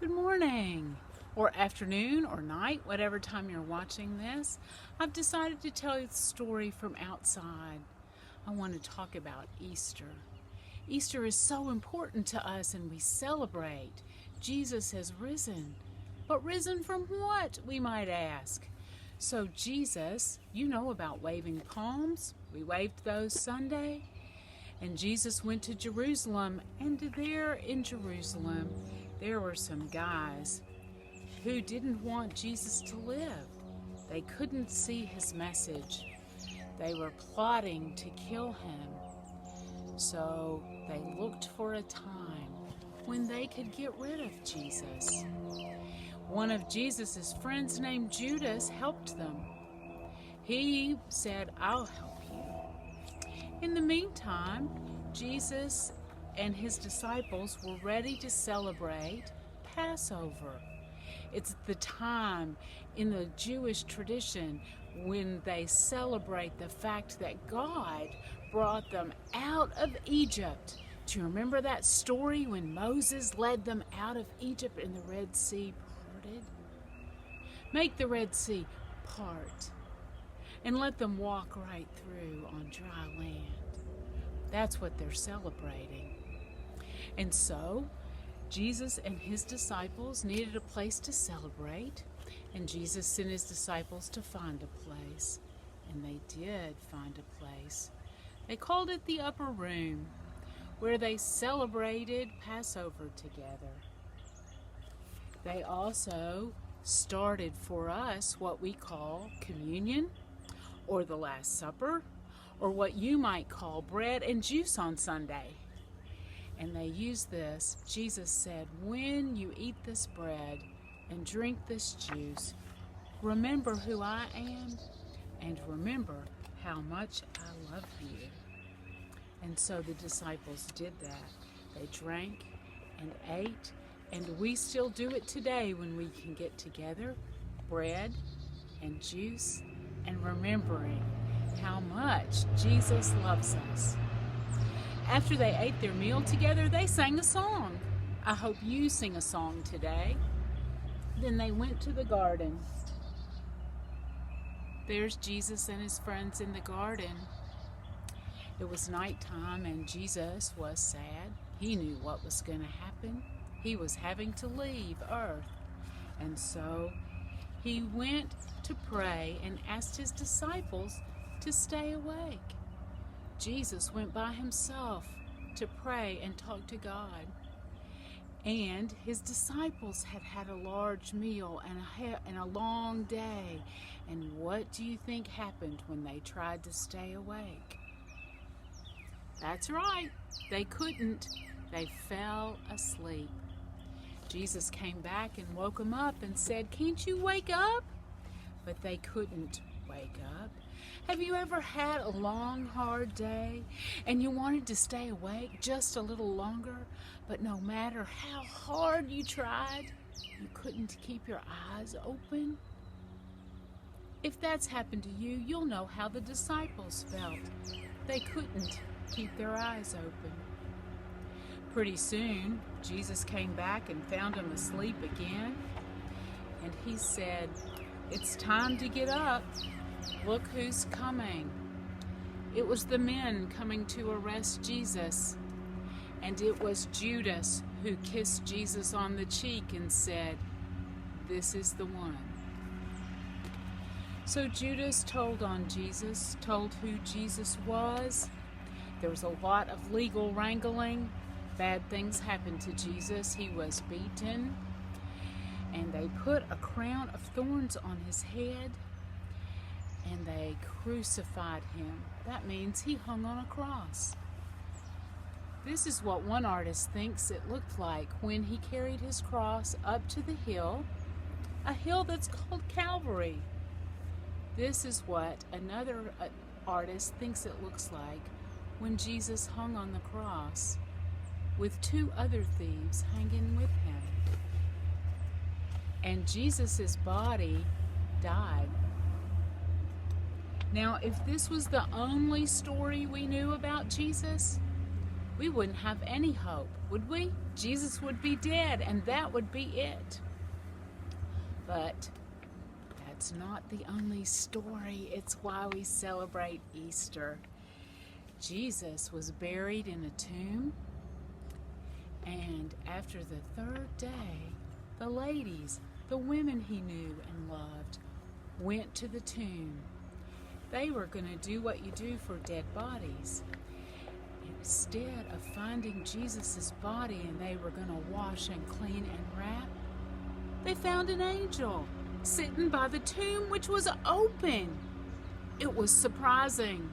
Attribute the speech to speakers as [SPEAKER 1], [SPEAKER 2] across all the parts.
[SPEAKER 1] Good morning, or afternoon, or night, whatever time you're watching this. I've decided to tell you the story from outside. I want to talk about Easter. Easter is so important to us and we celebrate. Jesus has risen. But risen from what, we might ask? So Jesus, you know about waving palms. We waved those Sunday. And Jesus went to Jerusalem, and there in Jerusalem, there were some guys who didn't want Jesus to live. They couldn't see his message. They were plotting to kill him. So they looked for a time when they could get rid of Jesus. One of Jesus' friends named Judas helped them. He said, "I'll help you." In the meantime, Jesus and his disciples were ready to celebrate Passover. It's the time in the Jewish tradition when they celebrate the fact that God brought them out of Egypt. Do you remember that story when Moses led them out of Egypt and the Red Sea parted? Make the Red Sea part and let them walk right through on dry land. That's what they're celebrating. And so, Jesus and his disciples needed a place to celebrate, and Jesus sent his disciples to find a place. And they did find a place. They called it the Upper Room, where they celebrated Passover together. They also started for us what we call communion, or the Last Supper, or what you might call bread and juice on Sunday. And they used this. Jesus said, "When you eat this bread and drink this juice, remember who I am and remember how much I love you." And so the disciples did that. They drank and ate, and we still do it today when we can get together, bread and juice, and remembering how much Jesus loves us. After they ate their meal together, they sang a song. I hope you sing a song today. Then they went to the garden. There's Jesus and his friends in the garden. It was nighttime and Jesus was sad. He knew what was going to happen. He was having to leave Earth. And so he went to pray and asked his disciples to stay awake. Jesus went by himself to pray and talk to God. And his disciples had had a large meal and a long day. And what do you think happened when they tried to stay awake? That's right, they couldn't. They fell asleep. Jesus came back and woke them up and said, "Can't you wake up?" But they couldn't wake up. Have you ever had a long, hard day and you wanted to stay awake just a little longer, but no matter how hard you tried, you couldn't keep your eyes open? If that's happened to you, you'll know how the disciples felt. They couldn't keep their eyes open. Pretty soon, Jesus came back and found them asleep again, and he said, "It's time to get up. Look who's coming." It was the men coming to arrest Jesus. And it was Judas who kissed Jesus on the cheek and said, "This is the one." So Judas told on Jesus, told who Jesus was. There was a lot of legal wrangling. Bad things happened to Jesus. He was beaten. And they put a crown of thorns on his head. And they crucified him. That means he hung on a cross. This is what one artist thinks it looked like when he carried his cross up to the hill, a hill that's called Calvary. This is what another artist thinks it looks like when Jesus hung on the cross with two other thieves hanging with him. And Jesus' body died. Now, if this was the only story we knew about Jesus, we wouldn't have any hope, would we? Jesus would be dead, and that would be it. But that's not the only story. It's why we celebrate Easter. Jesus was buried in a tomb, and after the third day, the ladies, the women he knew and loved, went to the tomb. They were going to do what you do for dead bodies. Instead of finding Jesus' body and they were going to wash and clean and wrap, they found an angel sitting by the tomb, which was open. It was surprising.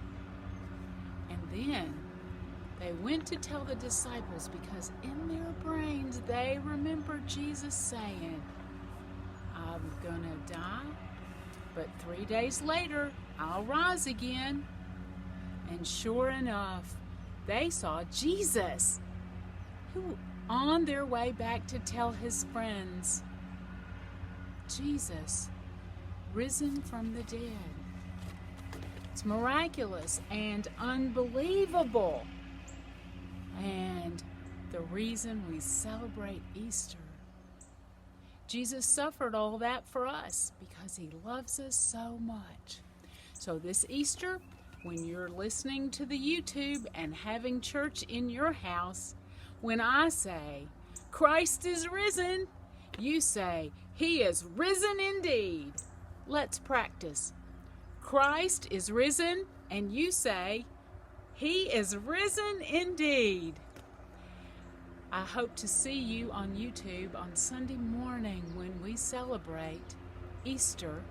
[SPEAKER 1] And then they went to tell the disciples, because in their brains they remembered Jesus saying, I'm gonna die, but 3 days later I'll rise again. And sure enough, they saw Jesus, who on their way back to tell his friends, Jesus, risen from the dead. It's miraculous and unbelievable. And the reason we celebrate Easter. Jesus suffered all that for us because he loves us so much. So this Easter, when you're listening to the YouTube and having church in your house, when I say, Christ is risen, you say, he is risen indeed. Let's practice. Christ is risen, and you say, he is risen indeed. I hope to see you on YouTube on Sunday morning when we celebrate Easter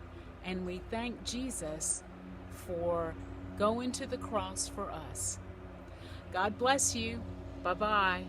[SPEAKER 1] and we thank Jesus for going to the cross for us. God bless you. Bye-bye.